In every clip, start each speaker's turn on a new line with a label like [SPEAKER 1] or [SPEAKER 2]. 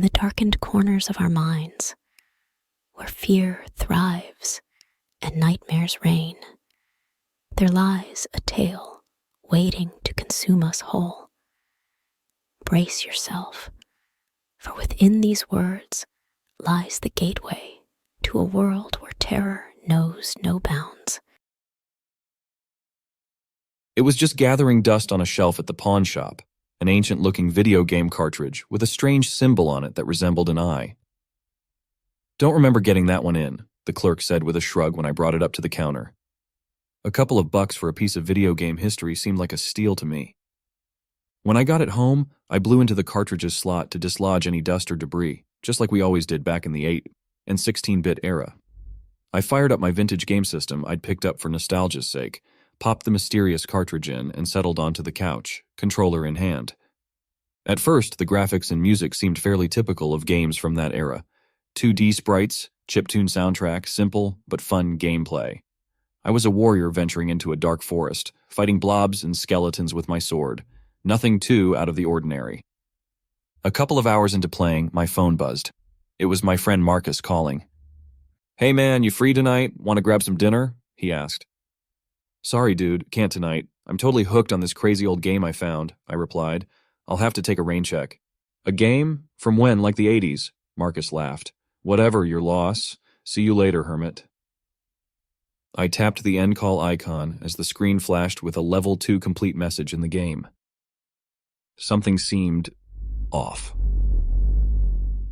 [SPEAKER 1] the darkened corners of our minds, where fear thrives and nightmares reign, there lies a tale waiting to consume us whole. Brace yourself, for within these words lies the gateway to a world where terror knows no bounds.
[SPEAKER 2] It was just gathering dust on a shelf at the pawn shop, an ancient-looking video game cartridge with a strange symbol on it that resembled an eye. "Don't remember getting that one in," the clerk said with a shrug when I brought it up to the counter. A couple of bucks for a piece of video game history seemed like a steal to me. When I got it home, I blew into the cartridge's slot to dislodge any dust or debris, just like we always did back in the 8 and 16-bit era. I fired up my vintage game system I'd picked up for nostalgia's sake, popped the mysterious cartridge in, and settled onto the couch, controller in hand. At first, the graphics and music seemed fairly typical of games from that era. 2D sprites, chiptune soundtrack, simple but fun gameplay. I was a warrior venturing into a dark forest, fighting blobs and skeletons with my sword. Nothing too out of the ordinary. A couple of hours into playing, my phone buzzed. It was my friend Marcus calling. "Hey man, you free tonight? Want to grab some dinner?" he asked. "Sorry dude, can't tonight. I'm totally hooked on this crazy old game I found," I replied. "I'll have to take a rain check." "A game? From when, like the 80s? Marcus laughed. "Whatever, your loss. See you later, hermit." I tapped the end call icon as the screen flashed with a level 2 complete message in the game. Something seemed off.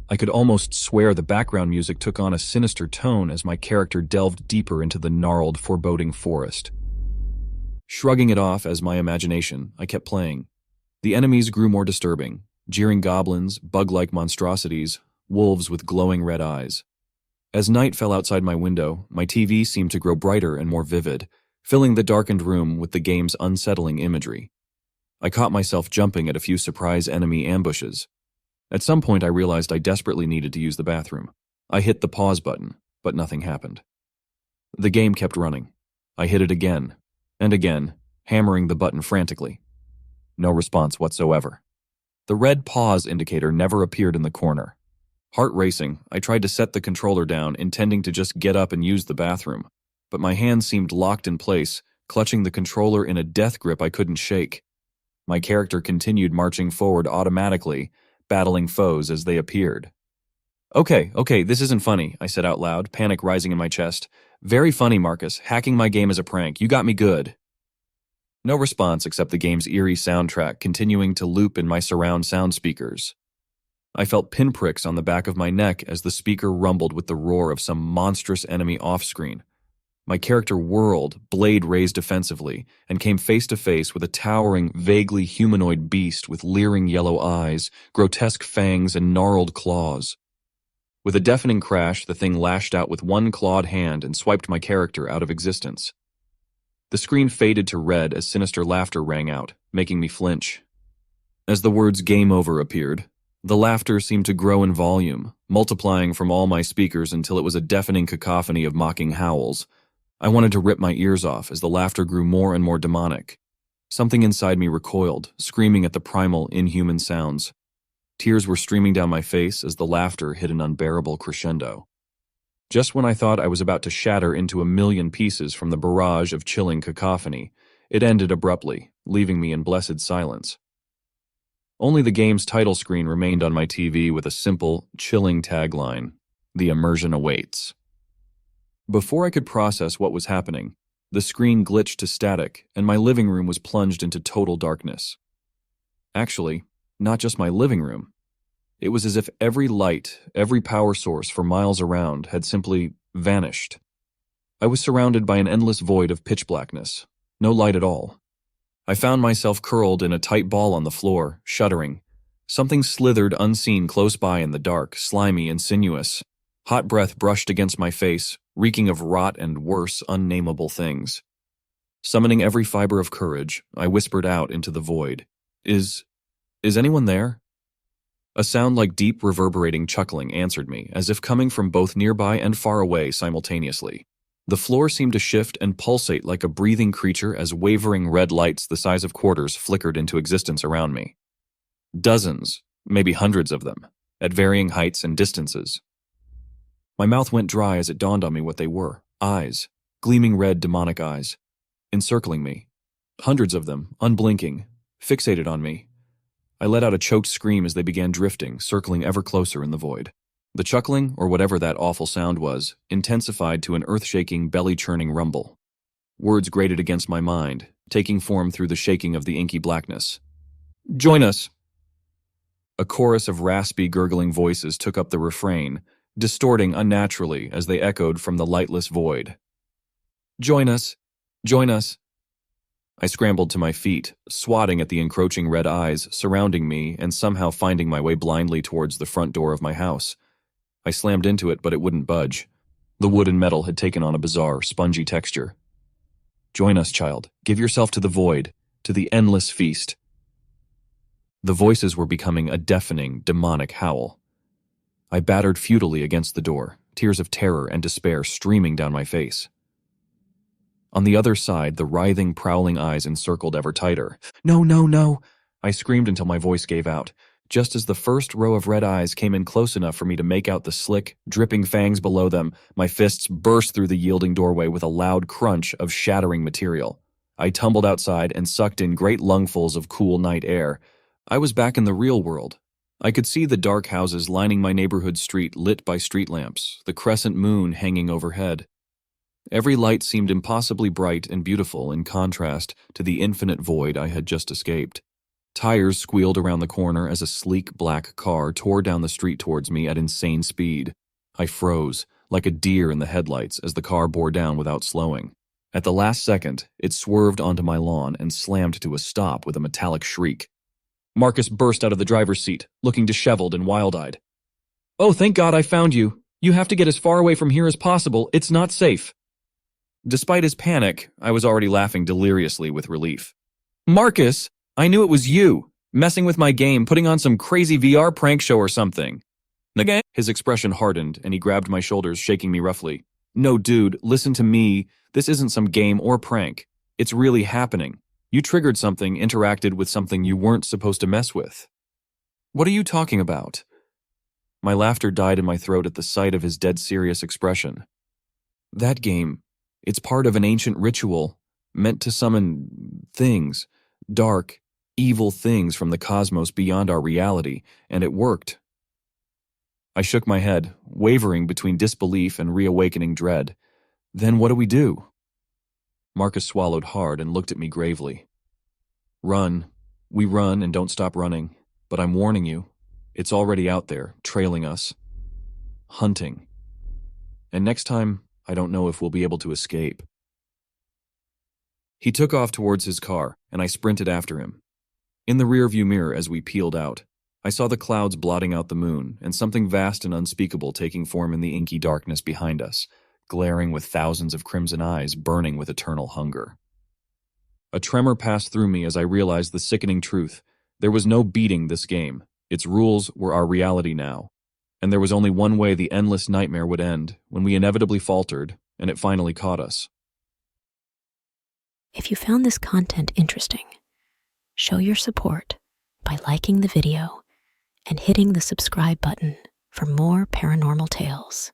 [SPEAKER 2] I could almost swear the background music took on a sinister tone as my character delved deeper into the gnarled, foreboding forest. Shrugging it off as my imagination, I kept playing. The enemies grew more disturbing, jeering goblins, bug-like monstrosities, wolves with glowing red eyes. As night fell outside my window, my TV seemed to grow brighter and more vivid, filling the darkened room with the game's unsettling imagery. I caught myself jumping at a few surprise enemy ambushes. At some point I realized I desperately needed to use the bathroom. I hit the pause button, but nothing happened. The game kept running. I hit it again, and again, hammering the button frantically. No response whatsoever. The red pause indicator never appeared in the corner. Heart racing, I tried to set the controller down, intending to just get up and use the bathroom, but my hands seemed locked in place, clutching the controller in a death grip I couldn't shake. My character continued marching forward automatically, battling foes as they appeared. Okay, this isn't funny," I said out loud, panic rising in my chest. "Very funny, Marcus. Hacking my game as a prank. You got me good." No response except the game's eerie soundtrack continuing to loop in my surround sound speakers. I felt pinpricks on the back of my neck as the speaker rumbled with the roar of some monstrous enemy off-screen. My character whirled, blade raised defensively, and came face to face with a towering, vaguely humanoid beast with leering yellow eyes, grotesque fangs, and gnarled claws. With a deafening crash, the thing lashed out with one clawed hand and swiped my character out of existence. The screen faded to red as sinister laughter rang out, making me flinch. As the words "Game Over" appeared, the laughter seemed to grow in volume, multiplying from all my speakers until it was a deafening cacophony of mocking howls. I wanted to rip my ears off as the laughter grew more and more demonic. Something inside me recoiled, screaming at the primal, inhuman sounds. Tears were streaming down my face as the laughter hit an unbearable crescendo. Just when I thought I was about to shatter into a million pieces from the barrage of chilling cacophony, it ended abruptly, leaving me in blessed silence. Only the game's title screen remained on my TV with a simple, chilling tagline, "The Immersion awaits." Before I could process what was happening, the screen glitched to static and my living room was plunged into total darkness. Actually, not just my living room. It was as if every light, every power source for miles around had simply vanished. I was surrounded by an endless void of pitch blackness, no light at all. I found myself curled in a tight ball on the floor, shuddering. Something slithered unseen close by in the dark, slimy and sinuous. Hot breath brushed against my face, reeking of rot and worse, unnameable things. Summoning every fiber of courage, I whispered out into the void. Is anyone there?" A sound like deep, reverberating chuckling answered me, as if coming from both nearby and far away simultaneously. The floor seemed to shift and pulsate like a breathing creature as wavering red lights the size of quarters flickered into existence around me. Dozens, maybe hundreds of them, at varying heights and distances. My mouth went dry as it dawned on me what they were. Eyes, gleaming red demonic eyes, encircling me. Hundreds of them, unblinking, fixated on me. I let out a choked scream as they began drifting, circling ever closer in the void. The chuckling, or whatever that awful sound was, intensified to an earth-shaking, belly-churning rumble. Words grated against my mind, taking form through the shaking of the inky blackness. "Join us!" A chorus of raspy, gurgling voices took up the refrain, distorting unnaturally as they echoed from the lightless void. "Join us! Join us!" I scrambled to my feet, swatting at the encroaching red eyes surrounding me and somehow finding my way blindly towards the front door of my house. I slammed into it, but it wouldn't budge. The wood and metal had taken on a bizarre, spongy texture. "Join us, child. Give yourself to the void, to the endless feast." The voices were becoming a deafening, demonic howl. I battered futilely against the door, tears of terror and despair streaming down my face. On the other side, the writhing, prowling eyes encircled ever tighter. "No, no, no!" I screamed until my voice gave out, just as the first row of red eyes came in close enough for me to make out the slick, dripping fangs below them. My fists burst through the yielding doorway with a loud crunch of shattering material. I tumbled outside and sucked in great lungfuls of cool night air. I was back in the real world. I could see the dark houses lining my neighborhood street lit by street lamps, the crescent moon hanging overhead. Every light seemed impossibly bright and beautiful in contrast to the infinite void I had just escaped. Tires squealed around the corner as a sleek black car tore down the street towards me at insane speed. I froze, like a deer in the headlights, as the car bore down without slowing. At the last second, it swerved onto my lawn and slammed to a stop with a metallic shriek. Marcus burst out of the driver's seat, looking disheveled and wild-eyed. "Oh, thank God I found you. You have to get as far away from here as possible. It's not safe." Despite his panic, I was already laughing deliriously with relief. "Marcus, I knew it was you, messing with my game, putting on some crazy VR prank show or something." "Again?" His expression hardened, and he grabbed my shoulders, shaking me roughly. "No, dude, listen to me. This isn't some game or prank. It's really happening. You triggered something, interacted with something you weren't supposed to mess with." "What are you talking about?" My laughter died in my throat at the sight of his dead serious expression. "That game, it's part of an ancient ritual, meant to summon things, dark, evil things from the cosmos beyond our reality, and it worked." I shook my head, wavering between disbelief and reawakening dread. "Then what do we do?" Marcus swallowed hard and looked at me gravely. "Run. We run and don't stop running. But I'm warning you, it's already out there, trailing us. Hunting. And next time, I don't know if we'll be able to escape." He took off towards his car, and I sprinted after him. In the rearview mirror as we peeled out, I saw the clouds blotting out the moon and something vast and unspeakable taking form in the inky darkness behind us, glaring with thousands of crimson eyes burning with eternal hunger. A tremor passed through me as I realized the sickening truth. There was no beating this game. Its rules were our reality now. And there was only one way the endless nightmare would end, when we inevitably faltered, and it finally caught us.
[SPEAKER 1] If you found this content interesting, show your support by liking the video and hitting the subscribe button for more paranormal tales.